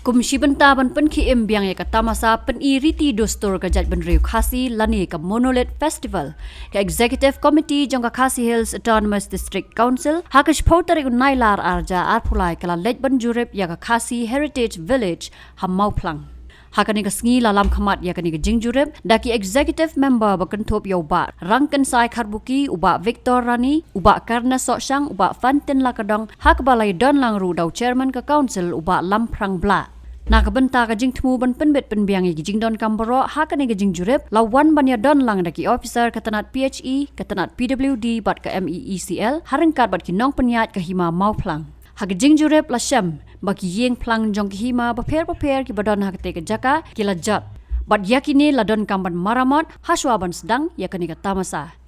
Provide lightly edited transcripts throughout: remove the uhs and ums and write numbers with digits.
Kumsi benta ban pen ki embiang ya katamasa pen iriti dostor kajat ben riu khasi lani ka Monolith Festival ka Executive Committee jong ka Khasi Hills Autonomous District Council hakash potari unailar arja arpulai kala lej ban jurep ya ka Khasi Heritage Village hamau plang hakani ka sngi lalam khamat ya kani ka jingjurep daki executive member bakan top ya uba rangkan sai kharbuki uba Victor Rani uba Karna Soksang uba Fantin Lakadong hakbalai don langru dau chairman ka council uba Lamprang Bla nakabenta ka jing tmu ban penbet penbiang gi jing don kambaro hakani ka jing jurep lawan banya don lang daki officer katanat PHE katanat PWD bat ka MEECL harengkat bat ki nong penyat ka hima mau plang hak jing jurep la syam bagi yeng plang jong ki hima paper ki badon hak te ka jaka ki la jat bat yakini ladon kamban maramot haswa ban sedang yakani ka tamasa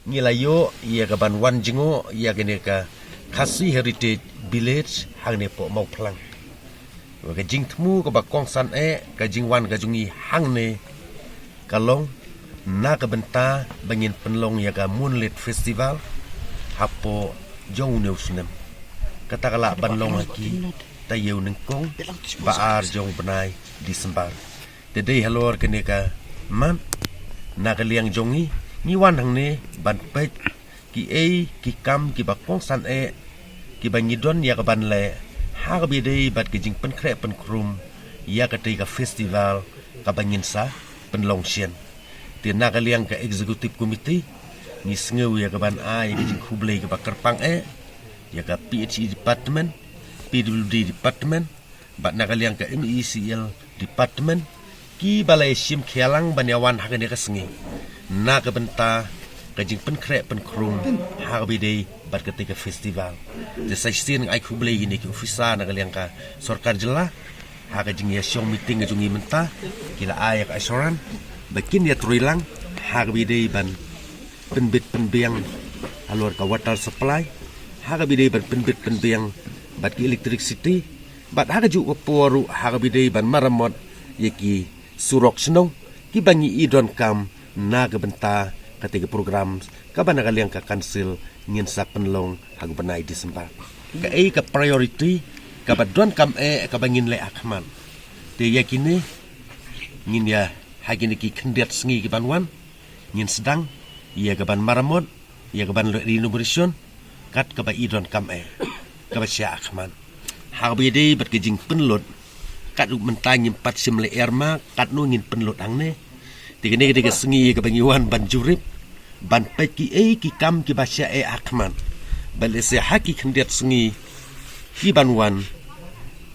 ngilayo ia ka ban wan jingo ia kene ka Khasi Heritage Village hangne po mau plang ka jing tmu ka ba kong san ka jing wan ka jungi hangne kalong na ka benta bangin penlong ya ka Monolith Festival hapo jong neusnem kata kala banlong lagi tayo ng kong baar jong benai Disember today halor kene ka man nakaliang jongi ni wan hangne ban pet ki ki kam ki ba kong san ki bangidon ya ka ban le ha ka bidei bat ki jing pen kre pen krum ya ka te ka festival ka bangin sa penlong sien ti nakaliang ka executive committee ni sngew ya ka ban ai ki jing kublei ka ba kerpang ya ka PHE department PWD department bat nakaliang ka MEECL department ki balai sim khialang banyawan hakane ka sngi na ka benta ka jing pen kre pen krum ha ka bidei bat ka te ka festival de sajtin ai kublei ni ki ofisa nakaliang ka sarkar jela ha ka jing ya syong meeting ka jungi menta kila ai ka asoran bakin ya truilang ha ka bidei ban penbit penbiang alor ka water supply ha ka bidei ban penbit penbiang bat ki electricity bat ha ka ju poru ha ka bidei ban maramot yeki surok snong ki bangi idon kam na ka benta katiga program ka ba nakaliang ka council ngin sa penlong hag banai Disember ka ka priority ka ba don kam ka bangin le akman te yakini ngin ya hagini ki kendet sngi ki banwan ngin sedang ia ka ban maramot ia ka ban renovation kat ka ba idon kam ka ba sya akman hag bidei bat ki jing penlot kat mentang pat simle erma kat no ngin penlot angne tigene ke sngi ka bangiwan ban jurip ban peki ki kam ki basya akman bale se haki kendet sngi ki banwan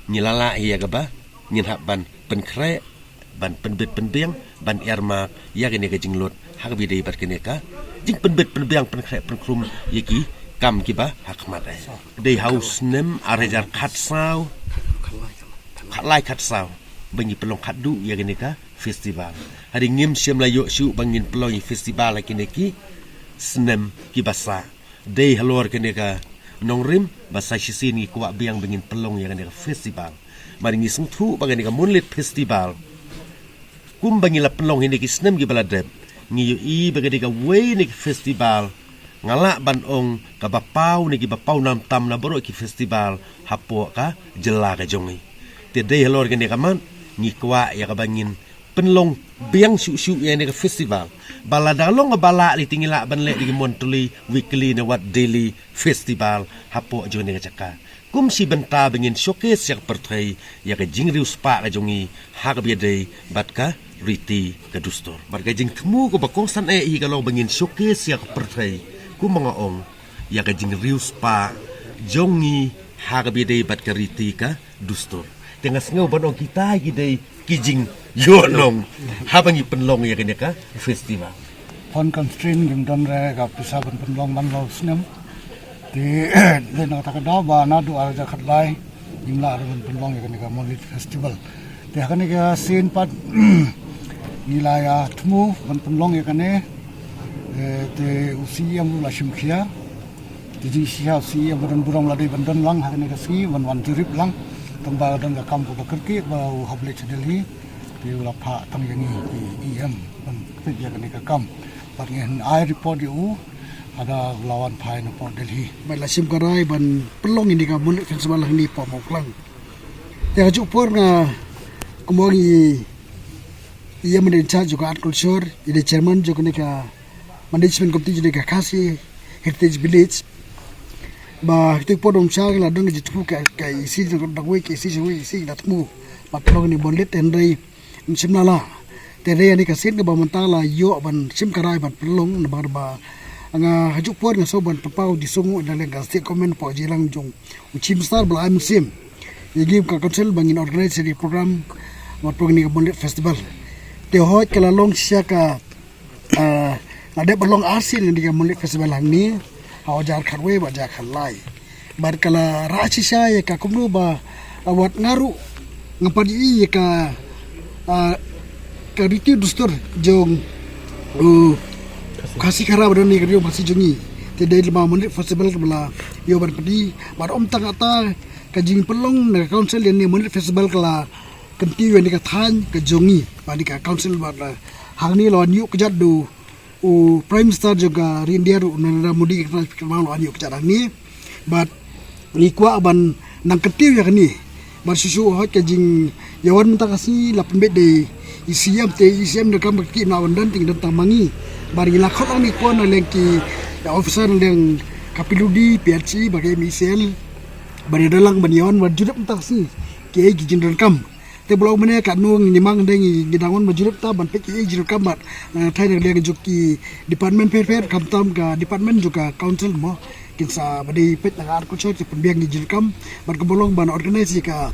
nyilala ya ka ba nyin hak ban penkre ban penbit penbiang ban erma ya kene ka jinglot hak bidei bat kene ka jing penbit penbiang penkre penkrum yeki kam ki ba hakmat dei house nem arejar khatsau khalai khatsau bangi pelong khadu ya kene ka festival hari ngim siam layo shu bangin pelong festival kene ki snem ki basa dei halor kene ka nongrim basa shisini kuwa biang bangin pelong ya kene ka festival mari ngisung thu bangin ka Monolith Festival kum bangila pelong ini ki snem ki baladep ngiyo i bangin ka way ni festival ngala banong ka bapau ni ki bapau nam tam na boro ki festival hapo ka jela ka jongi te dei halor kene ka man ni kwa ya ka bangin penlong biang shu ya ni ka festival baladalong bala li tingila ban le di monthly weekly na wat daily festival hapo jo ni ka chaka kum si benta bangin showcase yak perthai ya ka jingriu spa ka jongi ha ka biadei bat ka riti ka dustor bat ka jing tmu ko bakong san hi ka lo bangin showcase yak perthai ku mga ong ya ka jingriu spa jongi ha ka biadei bat ka riti ka dustor tengas ngau banong kita gidei kijing yonong habang ipenlong ya kene ka festival pon constraint yung don re ka pisaban penlong man lo snem di le na ta da ba na du arja khatlai yung la ron penlong ya kene ka Monolith Festival de kene ka sin pat nilaya tmu ban penlong ya kene te usiam la shimkhia di sia si ban burong la de ban don lang kene ka si ban wan jurip lang tamba dan ka kampu bakerki ba hable chadeli ti la pha tang yangi em ban pit ya kene ka kam par ngen ai report yu ada lawan phai na Port Delhi mai la sim karai ban pelong ini ka Monolith Festival ni pa moklang Te hajuk por nga kumongi ia mendenca juga art culture, ide chairman juga nika management committee juga Khasi Heritage Village. Ba itu por dom cha la dong jitu ka isi dagwe ke isi datmu patlong ni bonlet enrei simnala te re ni ka sin ka ba mentala yo ban sim karai ban pelong na ba anga hajuk por nga so ban papau di songu na le gasti comment po jilang jong uchim star bla am sim yegi ka council bangin organize di program wat program ni bonlet festival te hoi kala long sia ka ada belong asil ni ka bonlet festival hang ni hajar kharwe ba ja khalai bar kala rachi sia ka kumnu ba awat ngaru ngapadi ka riti dustur jong kasih kharab dan ni krio masih jongi te dai lama bonlet festival bla yo bar padi bar om tang ata ka jing pelong na council ni bonlet festival kala kenti wen ka than ka jongi badi ka council bar hang ni lon yu kejat do prime minister juga India Narendra Modi ka mal an yu kejat ni but ni kwa ban nang kenti ya ni bar susu hot ka jing yawan mentang kasi 8 bet de isiam de kam ki na wan dan ting dan tamangi bar ila khot ni kwa na lengki officer leng kapiludi PRC bagai misel bari dalang banyawan wajudap mentang si ke gi jin kam te blog mene ka nuang ni mang dengi gidangon majurip ta ban peki jirip kamat thai le juki department fair kam tam ka department juga council mo kinsa badi pet na ar ko choi pembiang ni jirip kam ban ke bolong ban organize ka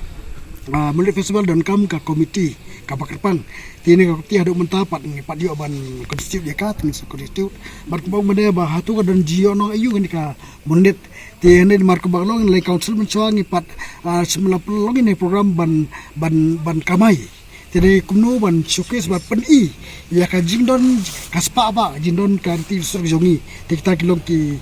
multi festival dan kam ka komiti ka pakerpang tini ka ti hadu mentapat ni padio ban konstitut ya ka tin konstitut ban ke bolong mene ba hatu ka dan jio no ayu ni ka munit tiene marko balong le council mencuang ipat semula pelong ini program ban kamai tiene kumno ban showcase ban peni ya ka jingdon kaspa ba jingdon karti sur jongi tikta kilong ki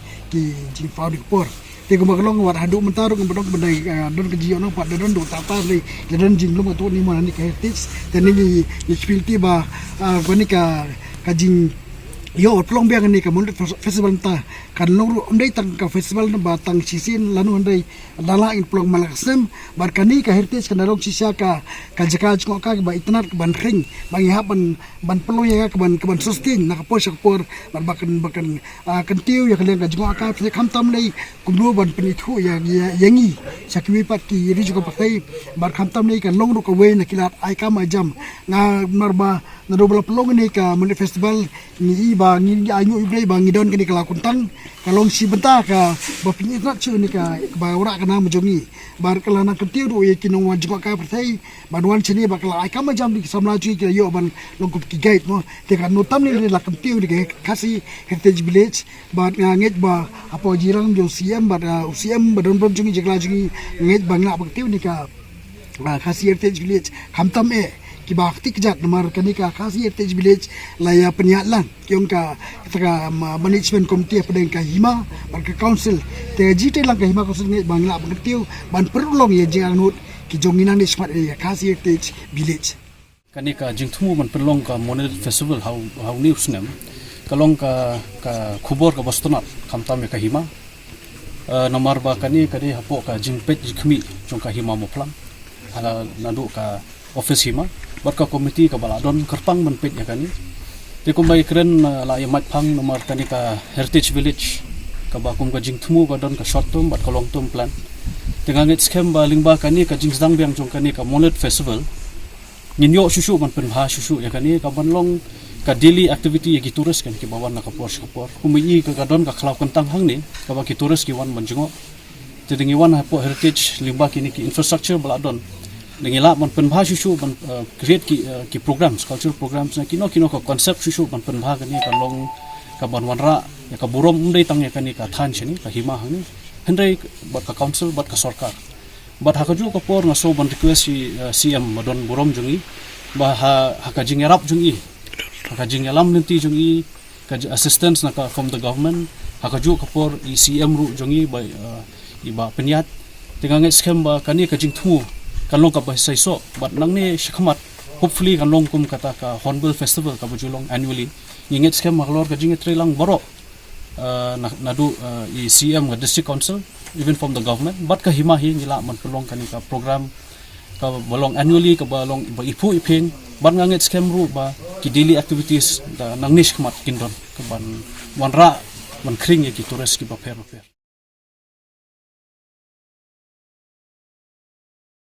jing pau di por te ko balong war hadu mentaru ko balong bandai don ke jiono pat don do tapa le don jinglong to ni mana ni heritage tiene ni spilti ba gonika ka jing yo pelong biang ni ka mundet festival ta kan long ondai tang ka festival na batang sisin lanu ondai dala in pelong malaksem bar kani ka heritage kan long sisa ka jaka jko ka ba itnar ban ring bang ya ban pelong ya ka ban sustain na ka por ban bakan kan tiu ya kaleng ka jko ka kam tam nei kumlo ban penithu ya yangi sakwi pat ki ri jko patai bar kam tam nei kan long ro ka we na kilat ai kam ajam nga marba na dobla pelong ni ka mundet festival ni ba ngi anyu ibrei ba ngi don kini kala kuntang kalong si benta ka ba pinit na chu ni ka ba ora kana mojongi bar kala na ketiu ro ye kinong wajib ka pertai ban wan chini ba kala ai kam jam di samla chu ki yo ban longkup ki gate no te kan notam ni la ketiu di Khasi Heritage Village ba nget ba apo jirang jo siam ba usiam ba don jongi jekla jongi nget ba ngla ba ketiu ni ka Khasi Heritage Village hamtam ki bakti kejat nomor kanika Khasi Heritage Village laya penyalan kiong ka management committee pedeng ka hima ban ka council te jite lang ka hima council ngai bangla bangetiu ban perlong ye jing anut ki jonginan ni smart area Khasi Heritage Village kanika jingthumu ban perlong ka monel festival how news nem kalong ka khubor ka bostonat kamtam ka hima nomor ba kani hapo ka jingpet jikmi jong ka hima moplang hala nadu ka office hima barka komiti ka baladon kerpang menpet ya kani te kumbai keren la ya mat phang nomor kani ka Heritage Village ka ba kum ka jingthmu ka don ka short term bat ka long term plan tengang it scam ba lingba kani ka jingsdang biang jong kani ka monlet festival ninyo susu man penha susu ya kani ka banlong ka daily activity ya ki tourist kan ki bawan na ka por kumai ka don ka khlaw kentang hang ni ka ba ki tourist ki wan manjingo te dingi wan hapo heritage lingba kini ki infrastructure baladon dengila man penbah susu man create ki programs cultural programs na kino ka concept susu man penbah kani ka long ka banwanra ya ka burom undai tang ya kani ka than chini ka hima hani hendai bat ka council bat ka sarkar bat hakaju ka por na so ban request si CM madon burom jungi ba ha ka jingerap jungi ha ka jingalam nanti jungi ka assistance na ka from the government hakaju ka por CM ru jungi ba iba penyat tengang scam ba kani ka jingthu kalong ka bahasa iso but nang ni shikhamat hopefully kalong kum kata ka Hornbill Festival ka bujulong annually inget scam maklor ka jinget trelang baro nadu i CM ka district council even from the government but ka himahi nila man pelong kani ka program ka balong annually ka balong ba ipu iping ban nganget scam ru ba ki daily activities da nang nish kmat kindon ka ban wan ra ban kring ye ki tourist ki ba fair